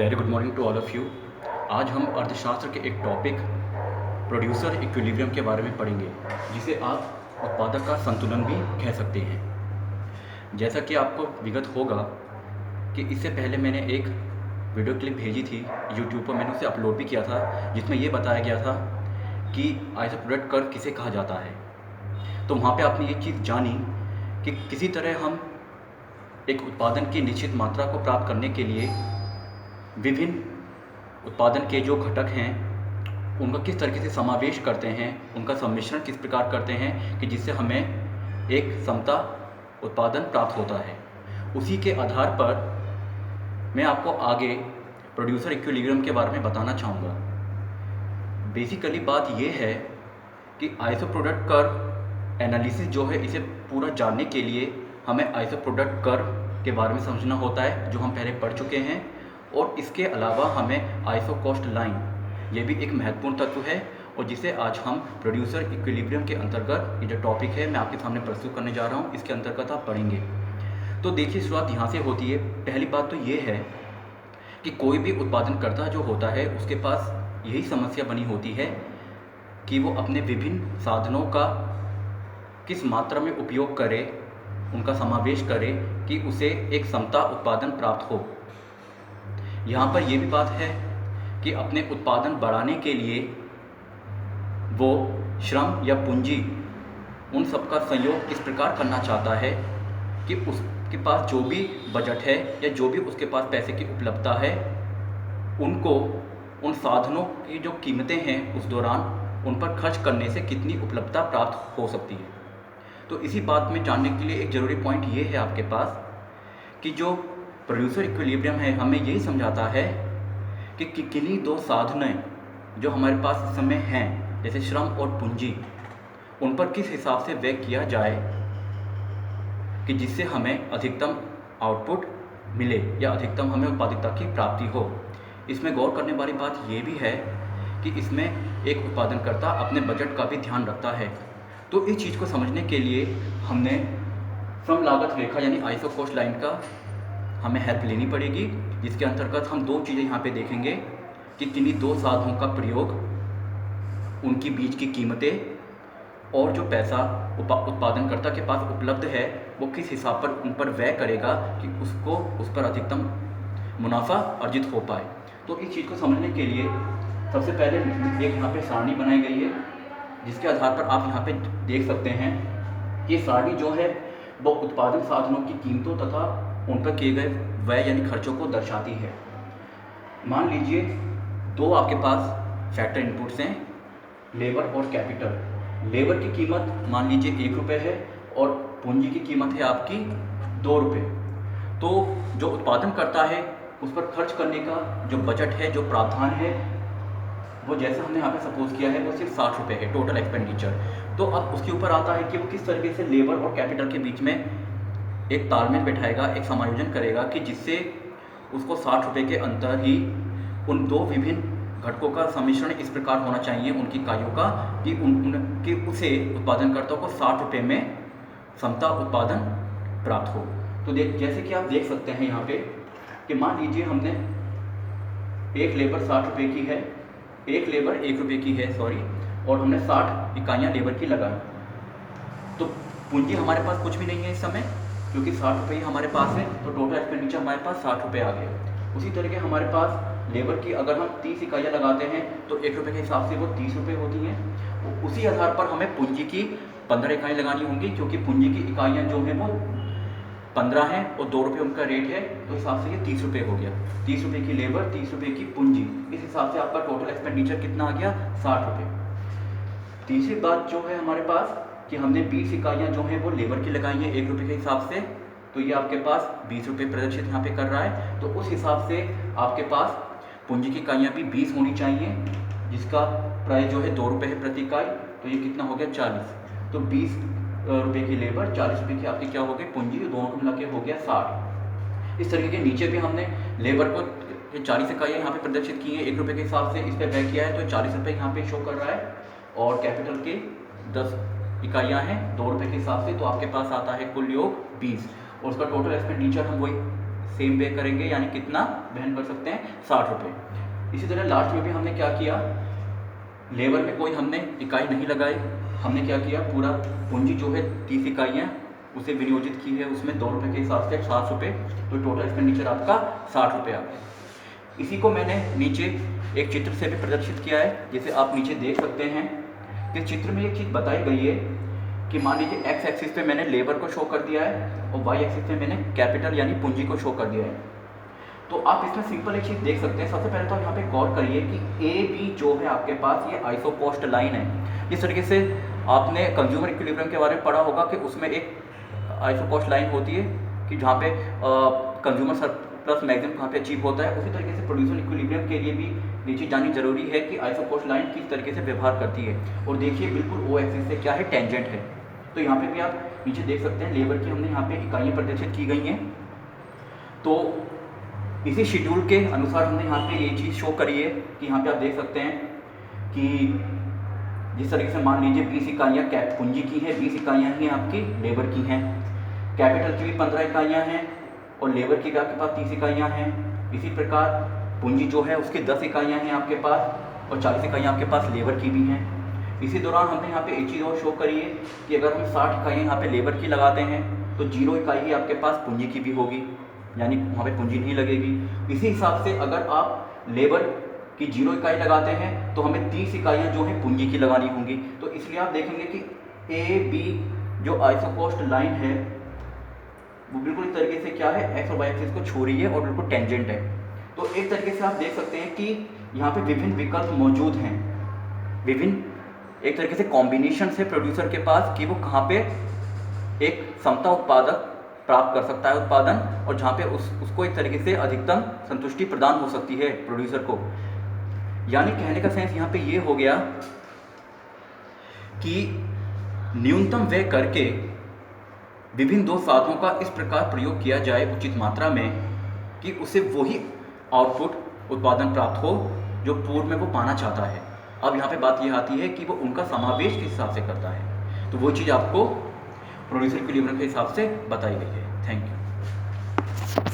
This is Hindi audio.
Very good morning to all of you. आज हम अर्थशास्त्र के एक टॉपिक प्रोड्यूसर इक्विलिब्रियम के बारे में पढ़ेंगे, जिसे आप उत्पादक का संतुलन भी कह सकते हैं। जैसा कि आपको विगत होगा कि इससे पहले मैंने एक वीडियो क्लिप भेजी थी यूट्यूब पर, मैंने उसे अपलोड भी किया था, जिसमें ये बताया गया था कि आइसोप्रोडक्ट कर्व किसे कहा जाता है। तो वहाँ पे आपने ये चीज़ जानी कि किसी तरह हम एक उत्पादन की निश्चित मात्रा को प्राप्त करने के लिए विभिन्न उत्पादन के जो घटक हैं उनका किस तरीके से समावेश करते हैं, उनका सम्मिश्रण किस प्रकार करते हैं कि जिससे हमें एक समता उत्पादन प्राप्त होता है। उसी के आधार पर मैं आपको आगे प्रोड्यूसर इक्विलिब्रियम के बारे में बताना चाहूँगा। बेसिकली बात यह है कि आइसोप्रोडक्ट कर्व एनालिसिस जो है, इसे पूरा जानने के लिए हमें आइसोप्रोडक्ट कर्व के बारे में समझना होता है, जो हम पहले पढ़ चुके हैं। और इसके अलावा हमें आइसोकॉस्ट लाइन, ये भी एक महत्वपूर्ण तत्व है, और जिसे आज हम प्रोड्यूसर इक्विलिब्रियम के अंतर्गत, ये जो टॉपिक है मैं आपके सामने प्रस्तुत करने जा रहा हूँ, इसके अंतर्गत आप पढ़ेंगे। तो देखिए, शुरुआत यहाँ से होती है। पहली बात तो ये है कि कोई भी उत्पादनकर्ता जो होता है उसके पास यही समस्या बनी होती है कि वो अपने विभिन्न साधनों का किस मात्रा में उपयोग करे, उनका समावेश करे कि उसे एक समता उत्पादन प्राप्त हो। यहाँ पर यह भी बात है कि अपने उत्पादन बढ़ाने के लिए वो श्रम या पूंजी, उन सब का संयोग इस प्रकार करना चाहता है कि उसके पास जो भी बजट है या जो भी उसके पास पैसे की उपलब्धता है, उनको उन साधनों की जो कीमतें हैं उस दौरान उन पर खर्च करने से कितनी उपलब्धता प्राप्त हो सकती है। तो इसी बात में जानने के लिए एक ज़रूरी पॉइंट ये है आपके पास कि जो प्रोड्यूसर इक्विलिब्रियम है हमें यही समझाता है कि किन्हीं दो साधनें जो हमारे पास इस समय हैं, जैसे श्रम और पूंजी, उन पर किस हिसाब से व्यय किया जाए कि जिससे हमें अधिकतम आउटपुट मिले या अधिकतम हमें उत्पादकता की प्राप्ति हो। इसमें गौर करने वाली बात ये भी है कि इसमें एक उत्पादनकर्ता अपने बजट का भी ध्यान रखता है। तो इस चीज़ को समझने के लिए हमने श्रम लागत रेखा यानी आइसोकॉस्ट लाइन का हमें हेल्प लेनी पड़ेगी, जिसके अंतर्गत हम दो चीज़ें यहाँ पे देखेंगे कि किन्हीं दो साधनों का प्रयोग, उनकी बीच की कीमतें और जो पैसा उत्पादनकर्ता के पास उपलब्ध है वो किस हिसाब पर उन पर व्यय करेगा कि उसको उस पर अधिकतम मुनाफा अर्जित हो पाए। तो इस चीज़ को समझने के लिए सबसे पहले एक यहाँ पे सारणी बनाई गई है, जिसके आधार पर आप यहाँ पे देख सकते हैं कि सारणी जो है वो उत्पादन साधनों की कीमतों तथा उन पर किए गए व्यय यानी खर्चों को दर्शाती है। मान लीजिए दो आपके पास फैक्टर इनपुट्स हैं, लेबर और कैपिटल। लेबर की कीमत मान लीजिए ₹1 है और पूंजी की कीमत है आपकी ₹2। तो जो उत्पादन करता है उस पर खर्च करने का जो बजट है, जो प्रावधान है, वो जैसा हमने यहाँ पे सपोज किया है वो सिर्फ ₹60 है टोटल एक्सपेंडिचर। तो अब उसके ऊपर आता है कि वो किस तरीके से लेबर और कैपिटल के बीच में एक तालमेल बैठाएगा, एक समायोजन करेगा कि जिससे उसको ₹60 के अंतर ही उन दो विभिन्न घटकों का सम्मिश्रण इस प्रकार होना चाहिए उनकी इकाइयों का कि उसे उत्पादनकर्ता को ₹60 में समता उत्पादन प्राप्त हो। तो जैसे कि आप देख सकते हैं यहाँ पे कि मान लीजिए हमने एक लेबर ₹60 की है, एक लेबर ₹1 की है और हमने 60 इकाइयाँ लेबर की लगाई। तो पूंजी हमारे पास कुछ भी नहीं है इस समय, क्योंकि ₹60 हमारे पास है, तो टोटल एक्सपेंडिचर हमारे पास ₹60 आ गया। उसी तरीके हमारे पास लेबर की अगर हम 30 इकाइयाँ लगाते हैं तो ₹1 के हिसाब से वो ₹30 होती हैं। उसी आधार पर हमें पूंजी की 15 इकाई लगानी होंगी, क्योंकि पूंजी की इकाइयाँ जो हैं वो 15 हैं और ₹2 उनका रेट है, तो हिसाब से ये ₹30 हो गया। ₹30 की लेबर, ₹30 की पूंजी, इस हिसाब से आपका टोटल एक्सपेंडिचर कितना आ गया? ₹60। तीसरी बात जो है हमारे पास कि हमने 20 इकाइयाँ जो हैं वो लेबर की लगाई हैं ₹1 के हिसाब से, तो ये आपके पास ₹20 प्रदर्शित यहाँ पे कर रहा है। तो उस हिसाब से आपके पास पूंजी की इकाइयाँ भी 20 होनी चाहिए, जिसका प्राइस जो है ₹2 है प्रति इकाई, तो ये कितना हो गया? 40। तो ₹20 की लेबर, ₹40 की आपकी क्या हो गई? पूंजी, दोनों को मिला के हो गया 60। इस तरीके के नीचे भी हमने लेबर को 40 इकाइयाँ यहाँ पे प्रदर्शित की हैं ₹1 के हिसाब से, इस पर व्यय किया है, तो ₹40 यहाँ पे शो कर रहा है। और कैपिटल के 10 इकाइयाँ हैं ₹2 के हिसाब से, तो आपके पास आता है कुल योग 20, और उसका टोटल एक्सपेंडिचर हम वही सेम पे करेंगे, यानी कितना वहन कर सकते हैं, 60 रुपये। इसी तरह लास्ट में भी हमने क्या किया, लेबर में कोई हमने इकाई नहीं लगाई, हमने क्या किया, पूरा पूंजी जो है 30 इकाइयाँ उसे विनियोजित की है, उसमें 2 रुपये के हिसाब से 60 रुपये, तो टोटल एक्सपेंडिचर आपका 60 रुपये आ गया। इसी को मैंने नीचे एक चित्र से भी प्रदर्शित किया है, जैसे आप नीचे देख सकते हैं कि चित्र में एक चीज़ बताई गई है कि मान लीजिए एक्स एक्सिस पे मैंने लेबर को शो कर दिया है और वाई एक्सिस पे मैंने कैपिटल यानी पूंजी को शो कर दिया है। तो आप इसमें सिंपल एक चीज़ देख सकते हैं। सबसे पहले तो यहाँ पे गौर करिए कि ए बी जो है आपके पास ये आइसोकोस्ट लाइन है। इस तरीके से आपने कंज्यूमर इक्विलिब्रियम के बारे में पढ़ा होगा कि उसमें एक आइसोकोस्ट लाइन होती है कि जहाँ पे कंज्यूमर सरप्लस मैक्सिमम कहाँ पे अचीव होता है। उसी तरीके से प्रोड्यूसर इक्विलिब्रियम के लिए भी नीचे जानी जरूरी है कि आइसोकोस्ट लाइन किस तरीके से व्यवहार करती है। और देखिए बिल्कुल ओ एक्सिस से क्या है, टेंजेंट है। तो यहाँ पे भी आप नीचे देख सकते हैं लेबर की हमने यहाँ पे इकाइयाँ प्रदर्शित की गई हैं। तो इसी शेड्यूल के अनुसार हमने यहाँ पे ये चीज़ शो करी है कि यहाँ पे आप देख सकते हैं कि जिस तरीके से मान लीजिए 20 इकाइयाँ कैप पूंजी की हैं, 20 इकाइयाँ ही आपकी लेबर की हैं, कैपिटल की भी 15 इकाइयाँ हैं और लेबर की भी आपके पास 30 इकाइयाँ हैं। इसी प्रकार पूंजी जो है उसकी 10 इकाइयाँ हैं आपके पास और 40 इकाइयाँ आपके पास लेबर की भी हैं। इसी दौरान हमने यहाँ पे एक चीज़ और शो करी है कि अगर हम 60 इकाइयाँ यहाँ पे लेबर की लगाते हैं तो 0 इकाई ही आपके पास पूंजी की भी होगी, यानी वहाँ पे पूंजी नहीं लगेगी। इसी हिसाब से अगर आप लेबर की 0 इकाई लगाते हैं तो हमें 30 इकाइयाँ जो है पूंजी की लगानी होंगी। तो इसलिए आप देखेंगे कि ए बी जो आइसोकोस्ट लाइन है वो बिल्कुल इस तरीके से क्या है, एक्स और वाई एक्सिस को छू रही है और बिल्कुल टेंजेंट है। तो एक तरीके से आप देख सकते हैं कि यहाँ पे विभिन्न विकल्प मौजूद हैं, विभिन्न एक तरीके से कॉम्बिनेशन से प्रोड्यूसर के पास कि वो कहाँ पे एक समता उत्पादक प्राप्त कर सकता है उत्पादन, और जहाँ पे उसको एक तरीके से अधिकतम संतुष्टि प्रदान हो सकती है प्रोड्यूसर को। यानी कहने का सेंस यहाँ पे ये हो गया कि न्यूनतम व्यय करके विभिन्न दो साधनों का इस प्रकार प्रयोग किया जाए उचित मात्रा में कि उसे वही आउटपुट उत्पादन प्राप्त हो जो पूर्व में वो पाना चाहता है। अब यहाँ पे बात ये आती है कि वो उनका समावेश किस हिसाब से करता है, तो वो चीज़ आपको प्रोड्यूसर इक्विलिब्रियम के हिसाब से बताई गई है। Thank you.